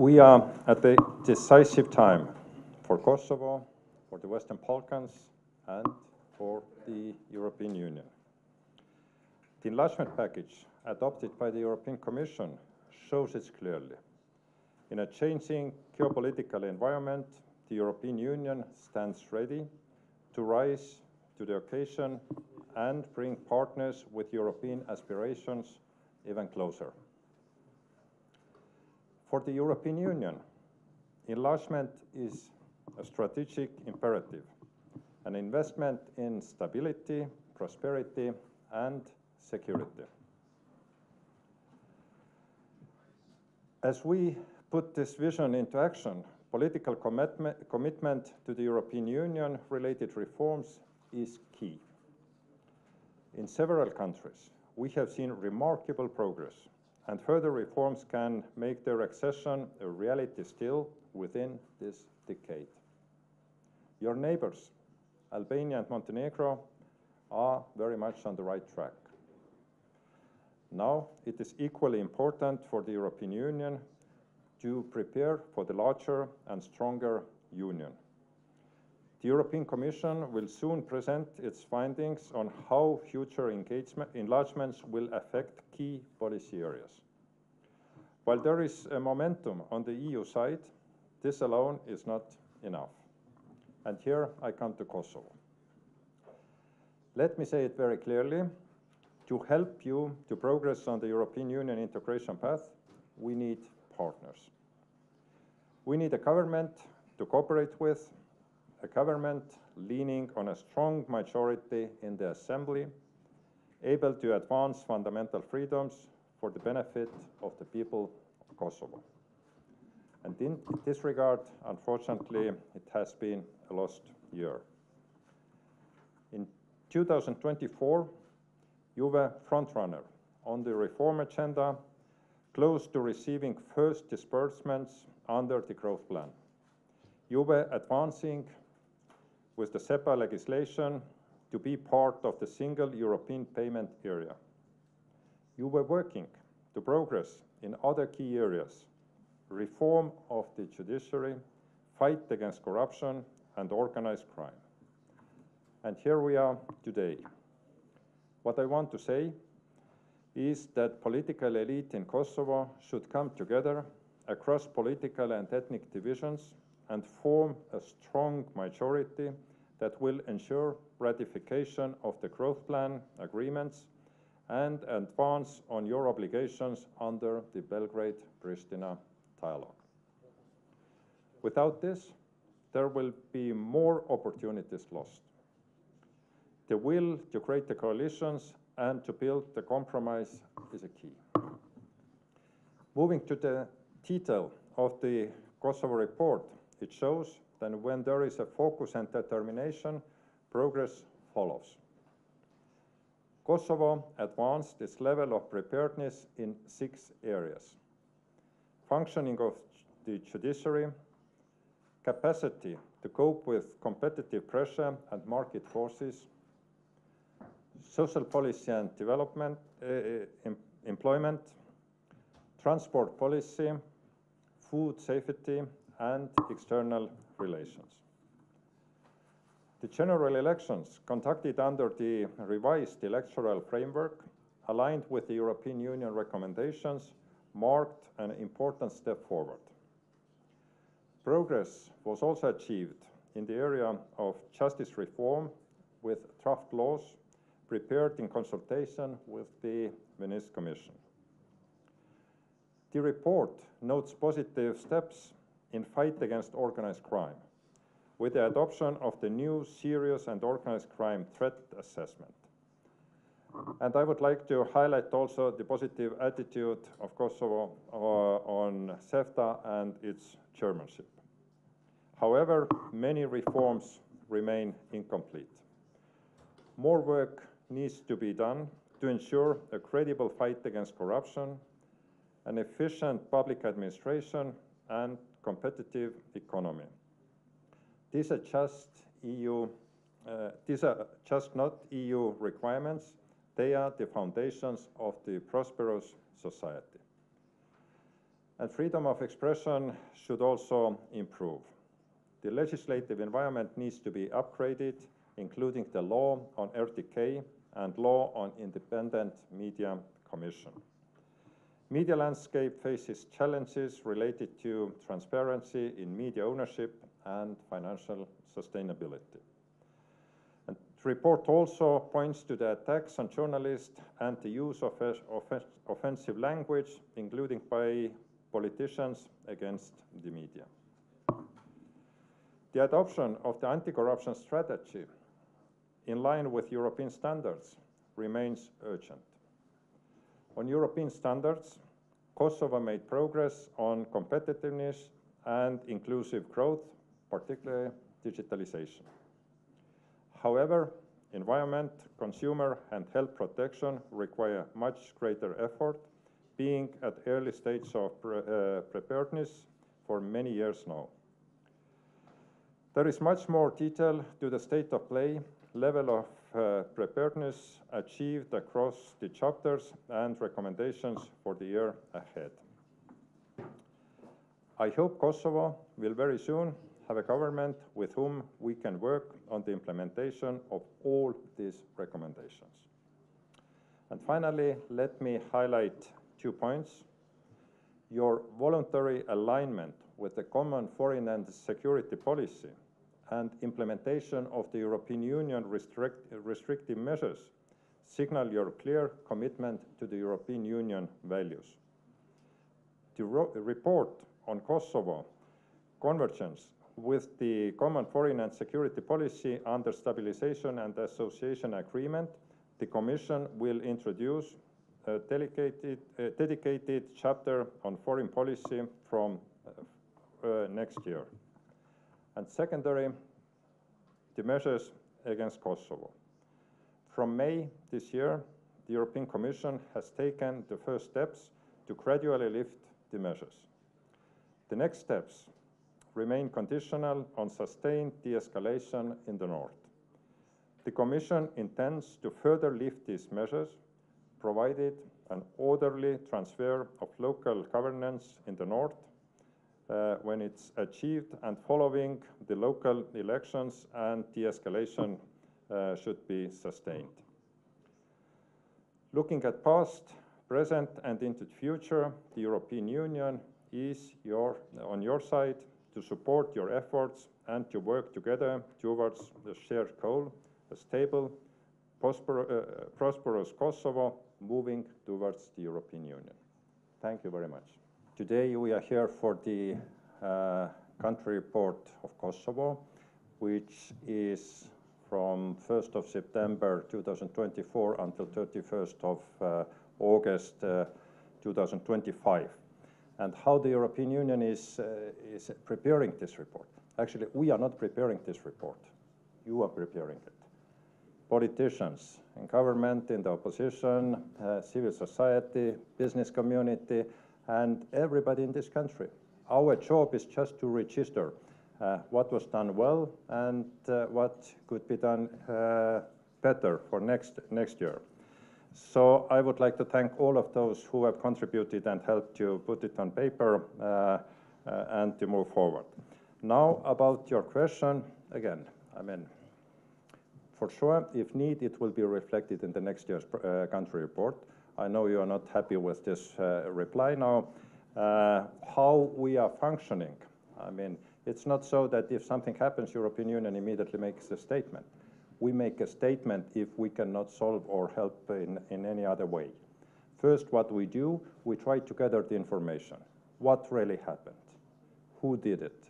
We are at a decisive time for Kosovo, for the Western Balkans, and for the European Union. The enlargement package adopted by the European Commission shows it clearly. In a changing geopolitical environment, the European Union stands ready to rise to the occasion and bring partners with European aspirations even closer. For the European Union, enlargement is a strategic imperative, an investment in stability, prosperity, and security. As we put this vision into action, political commitment to the European Union-related reforms is key. In several countries, we have seen remarkable progress, and further reforms can make their accession a reality still within this decade. Your neighbors, Albania and Montenegro, are very much on the right track. Now, it is equally important for the European Union to prepare for the larger and stronger Union. The European Commission will soon present its findings on how future enlargements will affect key policy areas. While there is a momentum on the EU side, this alone is not enough. And here I come to Kosovo. Let me say it very clearly. To help you to progress on the European Union integration path, we need partners. We need a government to cooperate with, a government leaning on a strong majority in the Assembly, able to advance fundamental freedoms for the benefit of the people of Kosovo. And in this regard, unfortunately, it has been a lost year. In 2024, you were frontrunner on the reform agenda, close to receiving first disbursements under the growth plan. You were advancing with the SEPA legislation to be part of the single European payment area. You were working to progress in other key areas: reform of the judiciary, fight against corruption and organized crime. And here we are today. What I want to say is that political elite in Kosovo should come together across political and ethnic divisions and form a strong majority that will ensure ratification of the growth plan agreements and advance on your obligations under the Belgrade-Pristina dialogue. Without this, there will be more opportunities lost. The will to create the coalitions and to build the compromise is a key. Moving to the detail of the Kosovo report, it shows that when there is a focus and determination, progress follows. Kosovo advanced its level of preparedness in 6 areas: functioning of the judiciary, capacity to cope with competitive pressure and market forces, social policy and development, employment, transport policy, food safety, and external relations. The general elections conducted under the revised electoral framework, aligned with the European Union recommendations, marked an important step forward. Progress was also achieved in the area of justice reform with draft laws prepared in consultation with the Venice Commission. The report notes positive steps in fight against organized crime, with the adoption of the new serious and organized crime threat assessment. And I would like to highlight also the positive attitude of Kosovo on CEFTA and its chairmanship. However, many reforms remain incomplete. More work needs to be done to ensure a credible fight against corruption, an efficient public administration, and competitive economy. These are just not EU requirements. They are the foundations of the prosperous society. And freedom of expression should also improve. The legislative environment needs to be upgraded, including the law on RTK and law on Independent Media Commission. Media landscape faces challenges related to transparency in media ownership and financial sustainability. And the report also points to the attacks on journalists and the use of offensive language, including by politicians against the media. The adoption of the anti-corruption strategy in line with European standards remains urgent. On European standards, Kosovo made progress on competitiveness and inclusive growth, particularly digitalization. However, environment, consumer and health protection require much greater effort, being at early stages of preparedness for many years now. There is much more detail to the state of play, level of preparedness achieved across the chapters and recommendations for the year ahead. I hope Kosovo will very soon have a government with whom we can work on the implementation of all these recommendations. And finally, let me highlight 2 points. Your voluntary alignment with the common foreign and security policy and implementation of the European Union restrictive measures signal your clear commitment to the European Union values. The report on Kosovo convergence with the common foreign and security policy under stabilization and association agreement, the Commission will introduce a dedicated chapter on foreign policy from next year. And secondary, the measures against Kosovo. From May this year, the European Commission has taken the first steps to gradually lift the measures. The next steps remain conditional on sustained de-escalation in the north. The Commission intends to further lift these measures, provided an orderly transfer of local governance in the north when it's achieved and following the local elections, and de-escalation should be sustained. Looking at past, present and into the future, the European Union is on your side to support your efforts and to work together towards the shared goal, a stable, prosperous Kosovo moving towards the European Union. Thank you very much. Today we are here for the country report of Kosovo, which is from 1st of September 2024 until 31st of August 2025. And how the European Union is preparing this report. Actually, we are not preparing this report. You are preparing it. Politicians in government, in the opposition, civil society, business community, and everybody in this country. Our job is just to register what was done well and what could be done better for next year. So I would like to thank all of those who have contributed and helped to put it on paper and to move forward. Now about your question, again, I mean, for sure, if need, it will be reflected in the next year's country report. I know you are not happy with this reply now. How we are functioning, I mean, it's not so that if something happens, European Union immediately makes a statement. We make a statement if we cannot solve or help in any other way. First, what we do, we try to gather the information. What really happened? Who did it?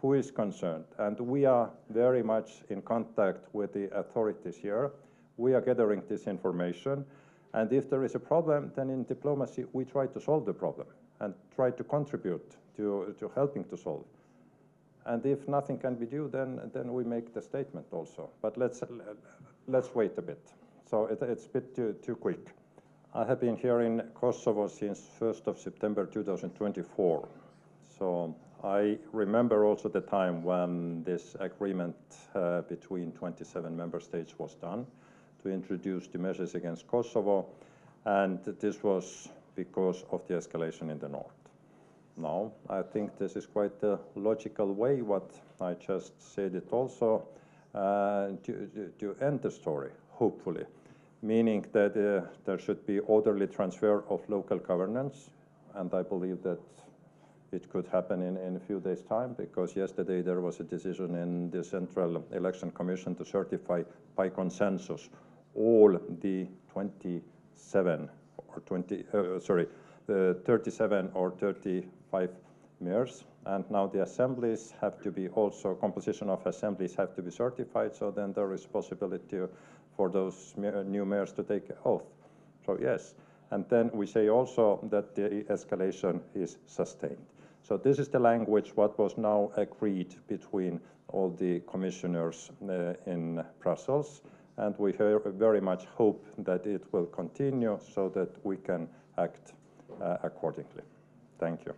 Who is concerned? And we are very much in contact with the authorities here. We are gathering this information. And if there is a problem, then in diplomacy, we try to solve the problem and try to contribute to helping to solve. And if nothing can be done, then we make the statement also. But let's wait a bit. So it's a bit too quick. I have been here in Kosovo since 1st of September 2024. So I remember also the time when this agreement between 27 member states was done to introduce the measures against Kosovo. And this was because of the escalation in the north. No, I think this is quite a logical way, what I just said it also, to end the story, hopefully. Meaning that there should be orderly transfer of local governance, and I believe that it could happen in a few days' time, because yesterday there was a decision in the Central Election Commission to certify by consensus all the 37 or 35 mayors, and now the assemblies have to be also, composition of assemblies have to be certified, so then there is possibility for those new mayors to take oath. So yes, and then we say also that the escalation is sustained. So this is the language what was now agreed between all the commissioners in Brussels, and we very much hope that it will continue so that we can act accordingly. Thank you.